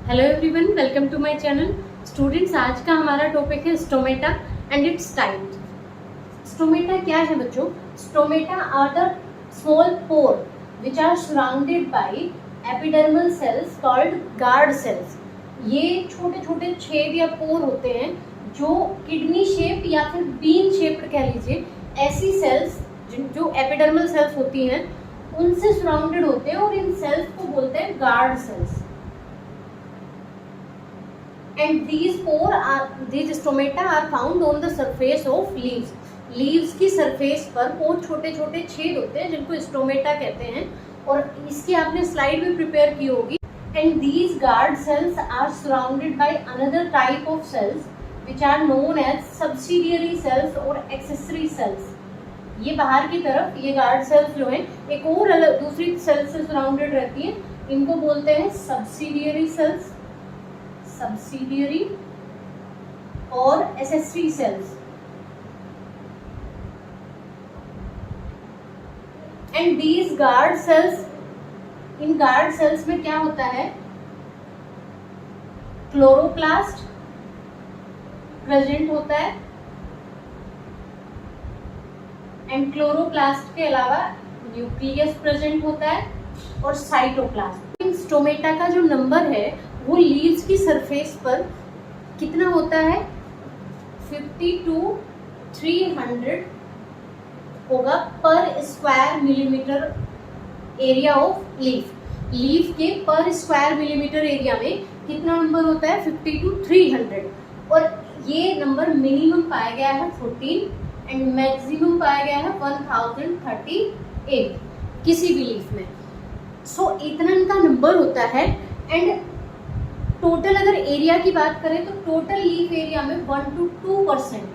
Hello everyone, welcome to my channel. Students, आज का हमारा टॉपिक है stomata and its types. Stomata क्या है बच्चों? Stomata are the small pore which are surrounded by epidermal cells called guard cells. ये छोटे छोटे छेद या पोर होते हैं जो किडनी शेप या फिर बीन शेप्ड कह लीजिए, ऐसी सेल्स जो एपिडर्मल सेल्स होती हैं उनसे सराउंडेड होते हैं और इन सेल्स को बोलते हैं guard cells. And these stomata are found on the surface of leaves. Leaves की सरफेस पर बहुत छोटे छोटे छेद होते हैं जिनको स्टोमेटा कहते हैं, और इसकी आपने स्लाइड भी प्रिपेयर की होगी। And these guard cells are surrounded by another type of cells which are known as subsidiary cells और एक्सेसरी सेल्स। ये बाहर की तरफ ये गार्ड सेल्स जो हैं एक और अलग दूसरी सेल्स से सराउंडेड रहती हैं, इनको बोलते हैं सब्सिडियरी सेल्स, सब्सिडियरी और accessory cells. And these guard cells, इन गार्ड सेल्स में क्या होता है? क्लोरोप्लास्ट प्रेजेंट होता है, एंड क्लोरोप्लास्ट के अलावा न्यूक्लियस प्रेजेंट होता है और साइटोप्लाज्म। इन स्टोमेटा का जो नंबर है वो लीव्स की सरफेस पर कितना होता है? 50 to 300 होगा पर square millimetre area of leaf. Leaf के पर स्क्वायर मिलीमीटर एरिया में कितना नंबर होता है? 50 to 300। और ये नंबर मिनिमम पाया गया है 14 एंड मैक्सिमम पाया गया है 1038 किसी भी लीफ में। सो इतना इनका नंबर होता है। एंड टोटल अगर एरिया की बात करें तो टोटल लीफ एरिया में 1 to 2%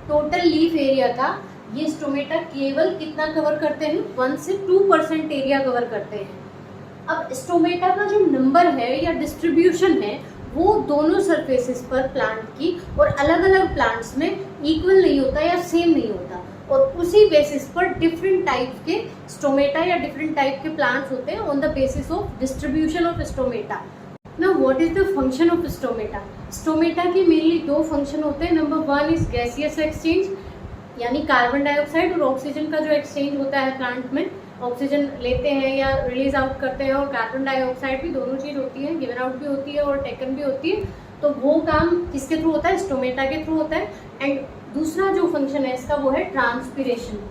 टोटल लीफ एरिया का ये स्टोमेटा केवल कितना कवर करते हैं? 1 से 2% एरिया कवर करते हैं। अब स्टोमेटा का जो नंबर है या डिस्ट्रीब्यूशन है वो दोनों सरफेसेस पर प्लांट की और अलग अलग प्लांट्स में इक्वल नहीं होता या सेम नहीं होता, और उसी बेसिस पर डिफरेंट टाइप के स्टोमेटा या डिफरेंट टाइप के प्लांट्स होते हैं on the basis of distribution of stomata. Now what is the function of stomata? Stomata की मेनली दो फंक्शन होते हैं। नंबर 1 इज गैसियस एक्सचेंज, यानी कार्बन डाइऑक्साइड और ऑक्सीजन का जो एक्सचेंज होता है प्लांट में, ऑक्सीजन लेते हैं या रिलीज आउट करते हैं, और कार्बन डाइऑक्साइड भी, दोनों चीज़ होती है, गिवन आउट भी होती है और टेकन भी होती है। तो वो काम किसके थ्रू होता है? स्टोमेटा के थ्रू होता है। एंड दूसरा जो फंक्शन है इसका वो है ट्रांसपीरेशन।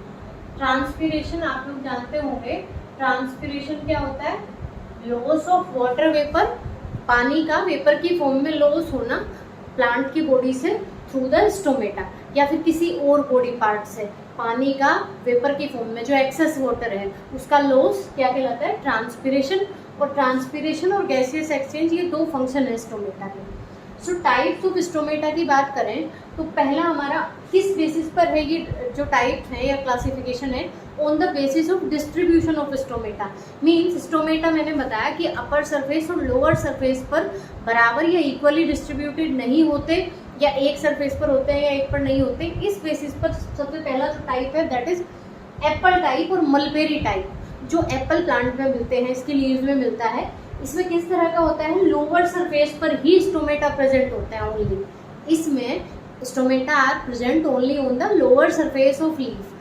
ट्रांसपीरेशन आप लोग जानते होंगे, ट्रांसपीरेशन क्या होता है? लॉस ऑफ वाटर वेपर, पानी का वेपर की फॉर्म में लॉस होना प्लांट की बॉडी से थ्रू द स्टोमेटा, या फिर किसी और बॉडी पार्ट से पानी का वेपर की फॉर्म में जो एक्सेस वाटर है उसका लॉस क्या कहलाता है? ट्रांसपीरेशन। और ट्रांसपीरेशन और गैसियस एक्सचेंज ये दो फंक्शन है स्टोमेटा के। सो टाइप्स ऑफ स्टोमेटा की बात करें तो पहला हमारा किस बेसिस पर है? ये जो टाइप्स है या क्लासिफिकेशन है on the basis of distribution of stomata. Means stomata मैंने बताया कि अपर सरफेस और लोअर सरफेस पर बराबर या इक्वली डिस्ट्रीब्यूटेड नहीं होते, या एक सरफेस पर होते हैं या एक पर नहीं होते। इस बेसिस पर सबसे पहला जो टाइप है दैट इज एप्पल टाइप और मलबेरी टाइप, जो एप्पल प्लांट में मिलते हैं, इसकी लीव्स में मिलता है। इसमें किस तरह का होता है? लोअर सरफेस पर ही स्टोमेटा प्रेजेंट होता है ओनली। इसमें stomata are present only on the lower surface of leaf.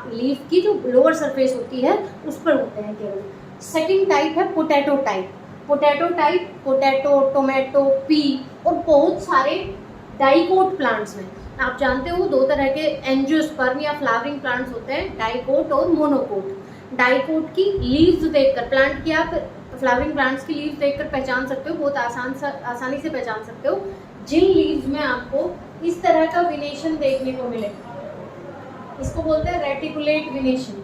Leaf की जो लोअर सरफेस होती है उस पर होते हैं केवल। सेकंड टाइप है potato type. Potato type, potato, tomato, P और बहुत सारे डाइकोट प्लांट्स में आप जानते हो दो तरह के एंजियोस्पर्म या फ्लावरिंग प्लांट्स होते हैं, डाइकोट और मोनोकोट। डाइकोट की लीव्स देखकर प्लांट की आप फ्लावरिंग प्लांट्स की लीव्स देखकर पहचान सकते हो, बहुत आसानी से पहचान सकते हो। जिन लीव्स में आपको इस तरह का विनेशन देखने को मिले, इसको बोलते हैं रेटिकुलेट विनेशन,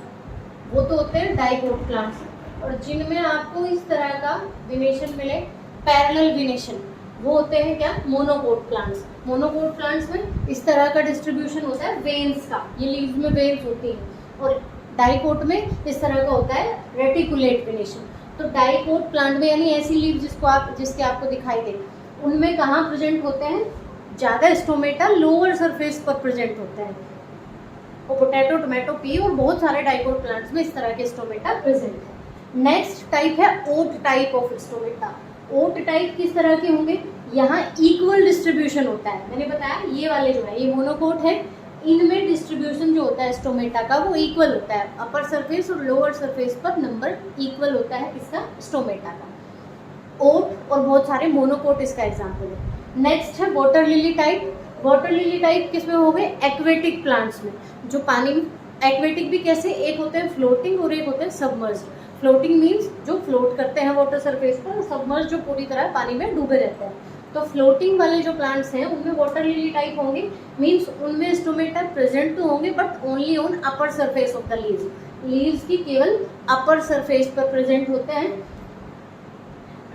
वो तो होते हैं डाइकोट प्लांट्स। और जिनमें आपको इस तरह का विनेशन मिले, पैरेलल विनेशन, वो होते हैं क्या? Monocot plants. मोनोकोट प्लांट्स में इस तरह का डिस्ट्रीब्यूशन होता है वेन्स का, ये लीव्स में वेन्स होती हैं, और डाइकोट में इस तरह का होता है रेटिकुलेट विनेशन। तो डाइकोट प्लांट में यानी ऐसी लीव जिसके आपको दिखाई दे, उनमें कहाँ प्रेजेंट होते हैं? ज़्यादा स्टोमेटा लोअर सरफेस पर प्रेजेंट होता है। और पोटैटो, टोमेटो, पी और बहुत सारे डाइकोट प्लांट्स में इस तरह के स्टोमेटा प्रेजेंट है। नेक्स्ट टाइप है oat type of stomata. Oat type किस तरह के होंगे, यहाँ इक्वल डिस्ट्रीब्यूशन होता है, मैंने बताया ये वाले जो है ये मोनोकोट है, इनमें डिस्ट्रीब्यूशन जो होता है स्टोमेटा का वो इक्वल होता है, अपर सरफेस और लोअर सरफेस पर नंबर इक्वल होता है किसका, स्टोमेटा का। ओट और बहुत सारे मोनोकोट इसका एग्जाम्पल है। नेक्स्ट है water lily type. Water lily type किसमें हो गए, एक्वेटिक प्लांट्स में, जो पानी, एक्वेटिक भी कैसे, एक होते हैं फ्लोटिंग और एक होते हैं सबमर्ज। फ्लोटिंग मीन्स जो फ्लोट करते हैं वाटर सरफेस पर, सबमर्ज जो पूरी तरह पानी में डूबे रहते हैं। तो फ्लोटिंग वाले जो प्लांट्स हैं उनमें वाटर लिली टाइप होंगे, मीन्स उनमें स्टोमेटा प्रेजेंट तो होंगे but only on upper surface of the leaves, leaves की केवल अपर सरफेस पर प्रेजेंट होते हैं।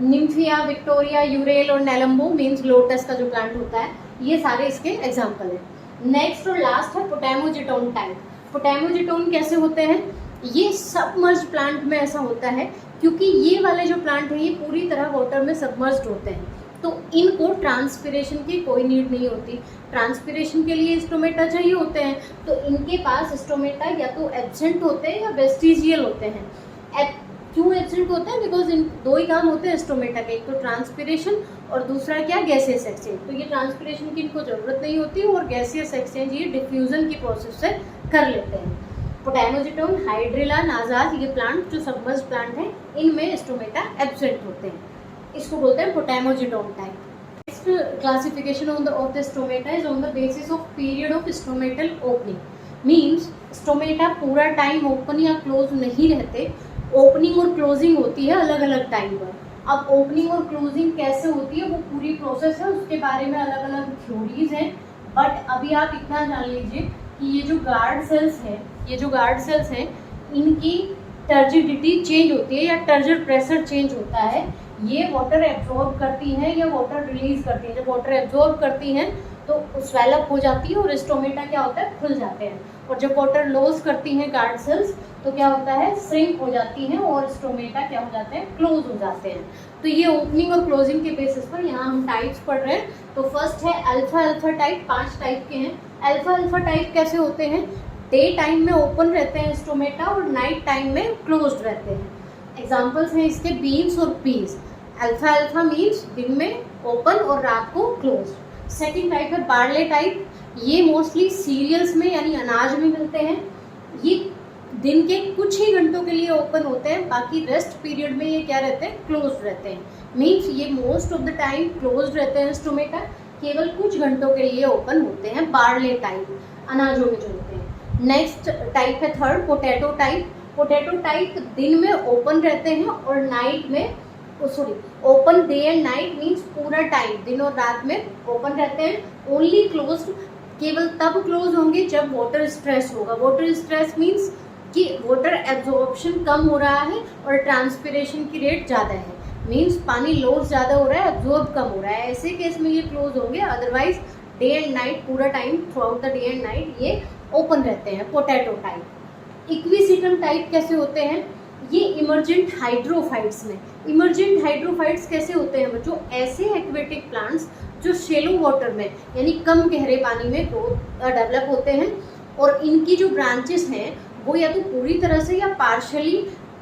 निम्फिया, विक्टोरिया, यूरेल और नेलम्बो मीन्स लोटस का जो प्लांट होता है, ये सारे इसके एग्जाम्पल हैं। नेक्स्ट और लास्ट है पोटैमोजिटोन टाइप। पोटैमोजिटोन कैसे होते हैं, ये सबमर्ज प्लांट में ऐसा होता है क्योंकि ये वाले जो प्लांट हैं ये पूरी तरह वाटर में सबमर्ज्ड होते हैं, तो इनको ट्रांसपिरेशन की कोई नीड नहीं होती। ट्रांसपिरेशन के लिए स्टोमेटा चाहिए होते हैं, तो इनके पास स्टोमेटा या तो एब्सेंट होते हैं या वेस्टिजियल होते हैं। क्यों एब्सेंट होते हैं, बिकॉज इन दो ही काम होते हैं स्टोमेटा के, एक तो ट्रांसपिरेशन और दूसरा क्या, गैसियस एक्सचेंज। तो ये ट्रांसपिरेशन की इनको जरूरत नहीं होती और गैसियस एक्सचेंज ये डिफ्यूजन की प्रोसेस से कर लेते हैं। पोटैमोजिटोन, हाइड्रिला, नाजाज, ये प्लांट जो सबमर्ज प्लांट हैं इनमें स्टोमेटा एब्सेंट होते हैं, इसको बोलते हैं potamogeton type. Next classification of the stomata is on the basis of period of stomatal opening, means stomata पूरा टाइम ओपन या क्लोज नहीं रहते, ओपनिंग और क्लोजिंग होती है अलग अलग टाइम पर। अब ओपनिंग और क्लोजिंग कैसे होती है वो पूरी प्रोसेस है, उसके बारे में अलग अलग थ्योरीज हैं, बट अभी आप इतना जान लीजिए कि ये जो गार्ड सेल्स हैं, ये जो गार्ड सेल्स हैं इनकी टर्जिडिटी चेंज होती है या टर्जिड प्रेशर चेंज होता है। ये वाटर एब्जॉर्ब करती हैं या वाटर रिलीज करती हैं। जब वाटर एब्जॉर्ब करती हैं तो स्वेलअप हो जाती है और स्टोमेटा क्या होता है, खुल जाते हैं, और जब वाटर लॉस करती हैं गार्ड सेल्स तो क्या होता है, श्रिंक हो जाती हैं और स्टोमेटा क्या हो जाते हैं, क्लोज हो जाते हैं। तो ये ओपनिंग और क्लोजिंग के बेसिस पर यहाँ हम टाइप्स पढ़ रहे हैं। तो फर्स्ट है अल्फा टाइप, 5 टाइप के हैं। अल्फा टाइप कैसे होते हैं, डे टाइम में ओपन रहते हैं स्टोमेटा और नाइट टाइम में क्लोज्ड रहते हैं। एग्जांपल्स हैं इसके बीन्स और पीस। अल्फा मीन्स दिन में ओपन और रात को क्लोज। सेकंड टाइप है बार्ले टाइप, ये मोस्टली सीरियल्स में यानी अनाज में मिलते हैं। ये दिन के कुछ ही घंटों के लिए ओपन होते हैं, बाकी रेस्ट पीरियड में ये क्या रहते हैं, क्लोज रहते हैं। मीन्स ये most of the time close रहते हैं स्टोमेटा, केवल कुछ घंटों के लिए ओपन होते हैं। बार्ले टाइप अनाजों में जो होते हैं। नेक्स्ट टाइप है third potato type. Potato type दिन में ओपन रहते हैं और नाइट में open day and night means पूरा टाइम दिन और रात में ओपन रहते हैं। ओनली क्लोज केवल तब क्लोज होंगे जब वाटर स्ट्रेस होगा। वाटर स्ट्रेस मीन्स कि वाटर एब्जॉर्प्शन कम हो रहा है और ट्रांसपिरेशन की रेट ज़्यादा है, मीन्स पानी लॉस ज़्यादा हो रहा है, एब्जॉर्ब कम हो रहा है, ऐसे केस में ये क्लोज होंगे। अदरवाइज डे एंड नाइट पूरा time through out the day and night ये ओपन रहते हैं। Potato type. इक्विसिटम टाइप कैसे होते हैं, ये इमर्जेंट हाइड्रोफाइट्स में। इमर्जेंट हाइड्रोफाइट्स कैसे होते हैं बच्चों, ऐसे एक्वेटिक प्लांट्स जो शेलो वाटर में यानी कम गहरे पानी में डेवलप होते हैं और इनकी जो ब्रांचेस हैं वो या तो पूरी तरह से या पार्शली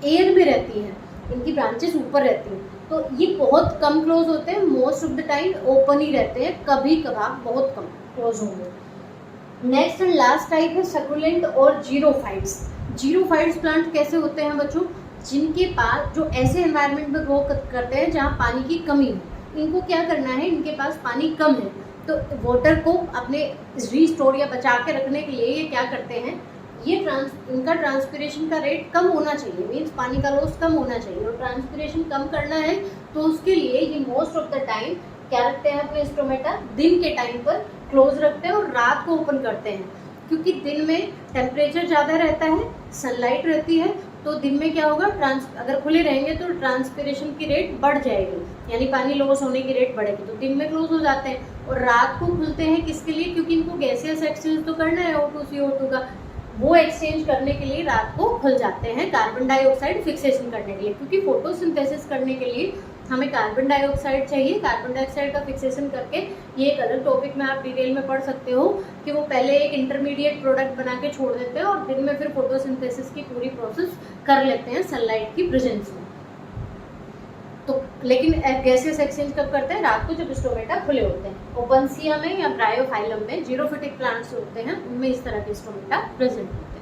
एयर में रहती हैं, इनकी ब्रांचेस ऊपर रहती हैं, तो ये बहुत कम क्लोज होते हैं। Most of the time open ही रहते हैं, कभी कभार बहुत कम क्लोज होंगे। नेक्स्ट एंड लास्ट टाइप है सकुलेंट और जीरोफाइट्स। जीरोफाइट्स प्लांट कैसे होते हैं बच्चों, जिनके पास जो ऐसे एनवायरनमेंट में ग्रो करते हैं जहाँ पानी की कमी हो। इनको क्या करना है, इनके पास पानी कम है तो वाटर को अपने रीस्टोर या बचा के रखने के लिए ये क्या करते हैं, ये इनका ट्रांसपिरेशन का रेट कम होना चाहिए, मीन्स पानी का लॉस कम होना चाहिए, और ट्रांसपिरेशन कम करना है तो उसके लिए ये मोस्ट ऑफ द टाइम क्या रखते हैं अपने स्टोमेटा, दिन के टाइम पर क्लोज रखते हैं और रात को ओपन करते हैं, क्योंकि दिन में टेम्परेचर ज़्यादा रहता है, सनलाइट रहती है, तो दिन में क्या होगा, अगर खुले रहेंगे तो ट्रांसपिरेशन की रेट बढ़ जाएगी, यानी पानी लॉस होने की रेट बढ़ेगी, तो दिन में क्लोज हो जाते हैं। और रात को खुलते हैं किसके लिए, क्योंकि इनको गैसियस एक्सचेंज तो करना है O2 CO2 का, वो एक्सचेंज करने के लिए रात को खुल जाते हैं कार्बन डाइऑक्साइड फिक्सेशन करने के लिए, क्योंकि फोटोसिंथेसिस करने के लिए हमें कार्बन डाइऑक्साइड चाहिए। कार्बन डाइऑक्साइड का फिक्सेशन करके, ये एक अलग टॉपिक में आप डिटेल में पढ़ सकते हो कि वो पहले एक इंटरमीडिएट प्रोडक्ट बना के छोड़ देते हैं और दिन में फिर फोटोसिंथेसिस की पूरी प्रोसेस कर लेते हैं सनलाइट की प्रेजेंस में। तो लेकिन गैसियस एक्सचेंज कब करते हैं? रात को, जब स्टोमेटा खुले होते हैं। ओपनसिया में या ब्रायोफाइलम में जीरोफिटिक प्लांट्स होते हैं, उनमें इस तरह के स्टोमेटा प्रेजेंट होते हैं।